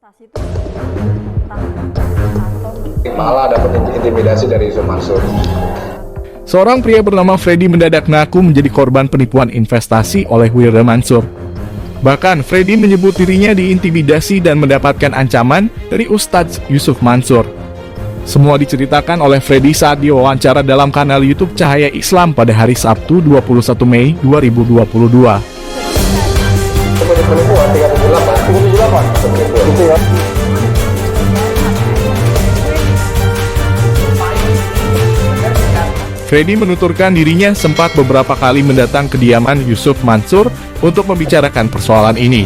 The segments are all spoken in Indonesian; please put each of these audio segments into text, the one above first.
Investasi itu tentang malah dapat intimidasi dari Yusuf Mansur. Seorang pria bernama Freddy mendadak ngaku menjadi korban penipuan investasi oleh Wirda Mansur. Bahkan Freddy menyebut dirinya diintimidasi dan mendapatkan ancaman dari Ustadz Yusuf Mansur. Semua diceritakan oleh Freddy saat diwawancara dalam kanal YouTube Cahaya Islam pada hari Sabtu 21 Mei 2022. Penipuan 38 gitu ya. Freddy menuturkan dirinya sempat beberapa kali mendatang kediaman Yusuf Mansur untuk membicarakan persoalan ini.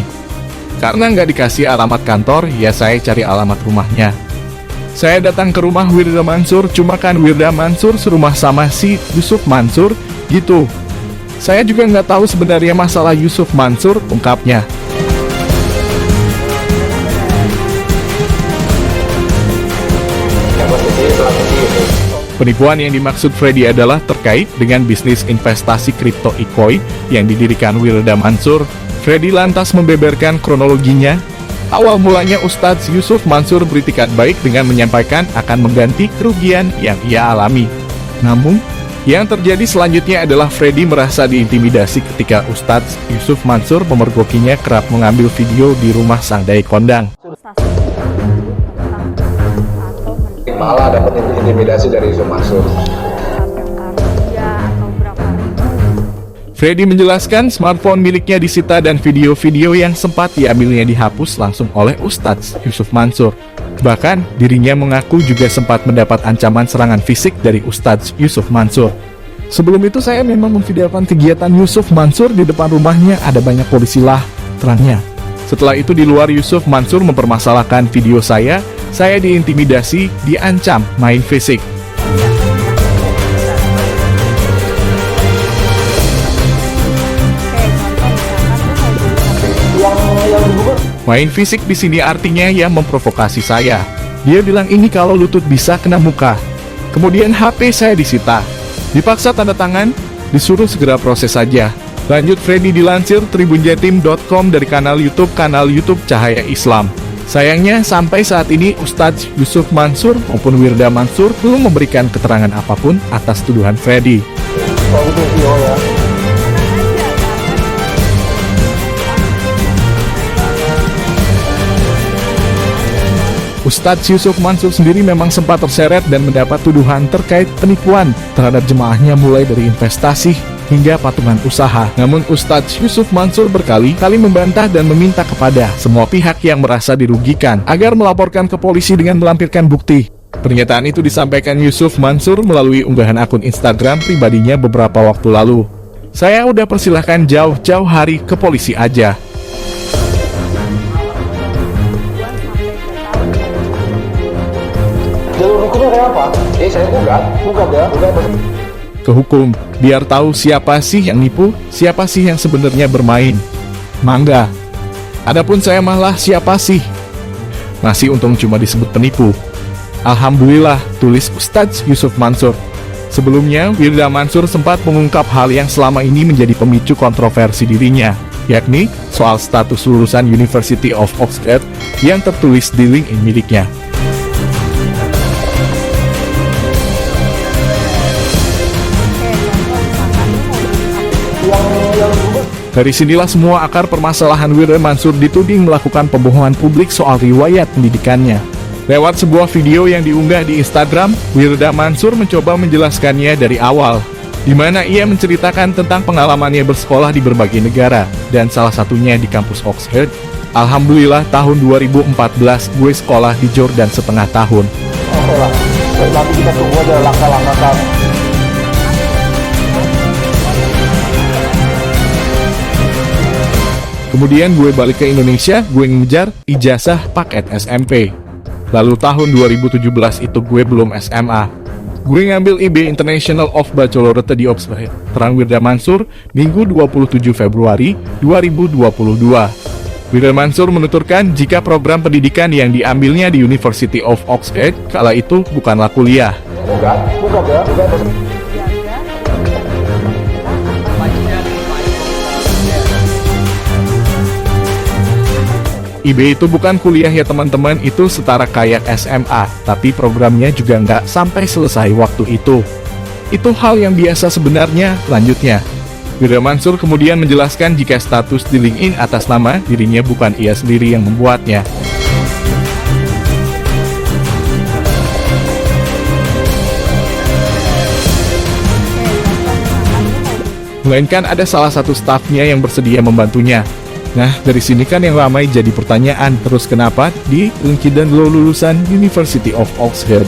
Karena nggak dikasih alamat kantor, ya saya cari alamat rumahnya. Saya datang ke rumah Wirda Mansur, cuma kan Wirda Mansur serumah sama si Yusuf Mansur, gitu. Saya juga nggak tahu sebenarnya masalah Yusuf Mansur, ungkapnya. Penipuan yang dimaksud Freddy adalah terkait dengan bisnis investasi kripto Ikoi yang didirikan Wirda Mansur. Freddy lantas membeberkan kronologinya. Awal mulanya Ustadz Yusuf Mansur beritikat baik dengan menyampaikan akan mengganti kerugian yang ia alami. Namun, yang terjadi selanjutnya adalah Freddy merasa diintimidasi ketika Ustadz Yusuf Mansur memergokinya kerap mengambil video di rumah sang dai kondang. Malah dapat intimidasi dari Yusuf Mansur. Freddy menjelaskan smartphone miliknya disita dan video-video yang sempat diambilnya dihapus langsung oleh Ustadz Yusuf Mansur. Bahkan, dirinya mengaku juga sempat mendapat ancaman serangan fisik dari Ustadz Yusuf Mansur. Sebelum itu saya memang memvideokan kegiatan Yusuf Mansur di depan rumahnya, ada banyak polisi lah, terangnya. Setelah itu di luar Yusuf Mansur mempermasalahkan video saya diintimidasi, diancam main fisik. Main fisik di sini artinya ya memprovokasi saya. Dia bilang ini kalau lutut bisa kena muka. Kemudian HP saya disita. Dipaksa tanda tangan, disuruh segera proses saja. Lanjut Freddy dilansir tribunjatim.com dari kanal YouTube Cahaya Islam. Sayangnya sampai saat ini Ustadz Yusuf Mansur maupun Wirda Mansur belum memberikan keterangan apapun atas tuduhan Freddy. Ustadz Yusuf Mansur sendiri memang sempat terseret dan mendapat tuduhan terkait penipuan terhadap jemaahnya mulai dari investasi hingga patungan usaha. Namun Ustadz Yusuf Mansur berkali-kali membantah dan meminta kepada semua pihak yang merasa dirugikan agar melaporkan ke polisi dengan melampirkan bukti. Pernyataan itu disampaikan Yusuf Mansur melalui unggahan akun Instagram pribadinya beberapa waktu lalu. Saya udah persilahkan jauh-jauh hari ke polisi aja. Jalur hukumnya kayak apa? Saya gugat ya. Ke hukum, biar tahu siapa sih yang nipu, siapa sih yang sebenarnya bermain. Mangga. Adapun saya malah siapa sih? Masih untung cuma disebut penipu. Alhamdulillah, tulis Ustadz Yusuf Mansur. Sebelumnya, Wirda Mansur sempat mengungkap hal yang selama ini menjadi pemicu kontroversi dirinya, yakni soal status lulusan University of Oxford yang tertulis di LinkedIn miliknya. Dari sinilah semua akar permasalahan Wirda Mansur dituding melakukan pembohongan publik soal riwayat pendidikannya. Lewat sebuah video yang diunggah di Instagram, Wirda Mansur mencoba menjelaskannya dari awal, di mana ia menceritakan tentang pengalamannya bersekolah di berbagai negara, dan salah satunya di kampus Oxford. Alhamdulillah tahun 2014 gue sekolah di Jordan setengah tahun. Oke lah, nanti kita tunggu aja langkah-langkah kami. Kemudian gue balik ke Indonesia, gue ngejar ijazah paket SMP. Lalu tahun 2017 itu gue belum SMA. Gue ngambil IB International of Baccalaureate di Oxford. Terang Wirda Mansur, Minggu 27 Februari 2022. Wirda Mansur menuturkan jika program pendidikan yang diambilnya di University of Oxford kala itu bukanlah kuliah. Bukan ya. IB itu bukan kuliah ya teman-teman, itu setara kayak SMA, tapi programnya juga nggak sampai selesai waktu itu. Itu hal yang biasa sebenarnya. Lanjutnya, Wirda Mansur kemudian menjelaskan jika status di LinkedIn atas nama dirinya bukan ia sendiri yang membuatnya. Melainkan ada salah satu stafnya yang bersedia membantunya. Nah, dari sini kan yang ramai jadi pertanyaan, terus kenapa di LinkedIn lo lulusan University of Oxford?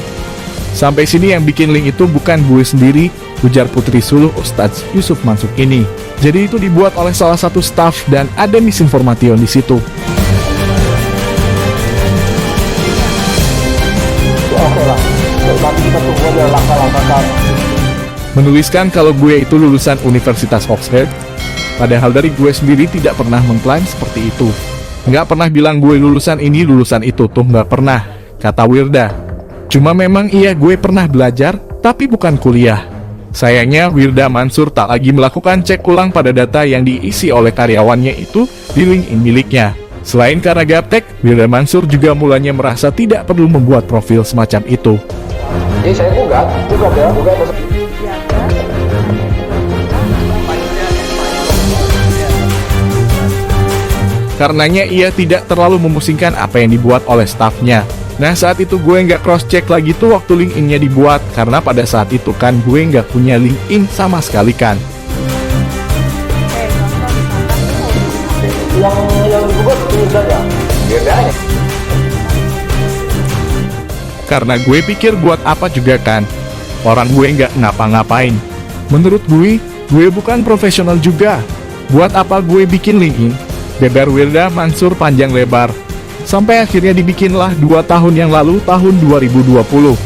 Sampai sini yang bikin link itu bukan gue sendiri, ujar Putri Suluh Ustadz Yusuf Mansur ini. Jadi itu dibuat oleh salah satu staf dan ada misinformation di situ. Oke lah, nanti kita tunggu aja langkah-langkah. Menuliskan kalau gue itu lulusan Universitas Oxford, padahal dari gue sendiri tidak pernah mengklaim seperti itu. Nggak pernah bilang gue lulusan ini lulusan itu, tuh nggak pernah, kata Wirda. Cuma memang iya gue pernah belajar, tapi bukan kuliah. Sayangnya Wirda Mansur tak lagi melakukan cek ulang pada data yang diisi oleh karyawannya itu di LinkedIn miliknya. Selain karena gaptek, Wirda Mansur juga mulanya merasa tidak perlu membuat profil semacam itu. Saya gugat ya, gugat. Karenanya ia tidak terlalu memusingkan apa yang dibuat oleh stafnya. Nah saat itu gue nggak cross check lagi tuh waktu LinkedIn-nya dibuat, karena pada saat itu kan gue nggak punya LinkedIn sama sekali kan. Yang dibuat Wirdanya. Karena gue pikir buat apa juga kan, orang gue nggak ngapa-ngapain. Menurut gue bukan profesional juga. Buat apa gue bikin LinkedIn? Beber Wirda Mansur panjang lebar. Sampai akhirnya dibikinlah 2 tahun yang lalu, tahun 2020.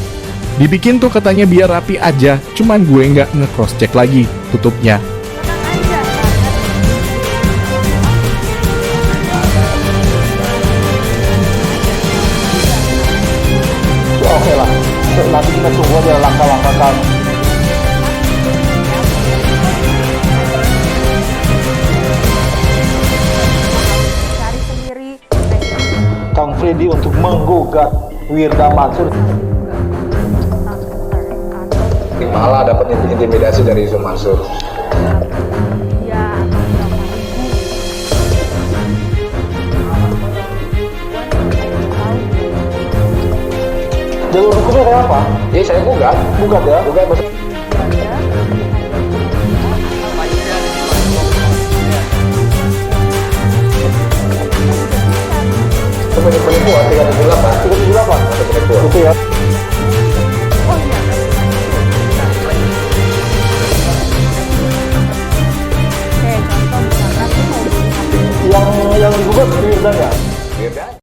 Dibikin tuh katanya biar rapi aja, cuman gue nggak nge-cross check lagi, tutupnya. Oke lah, nanti kita tunggu aja langkah-langkah kami. Kang Freddy untuk menggugat Wirda Mansur. Malah dapat intimidasi dari Yusuf Mansur. Jalur hukumnya kayak apa? Saya gugat ya. Penipuan 378 itu ya. Yang digugat Wirdanya.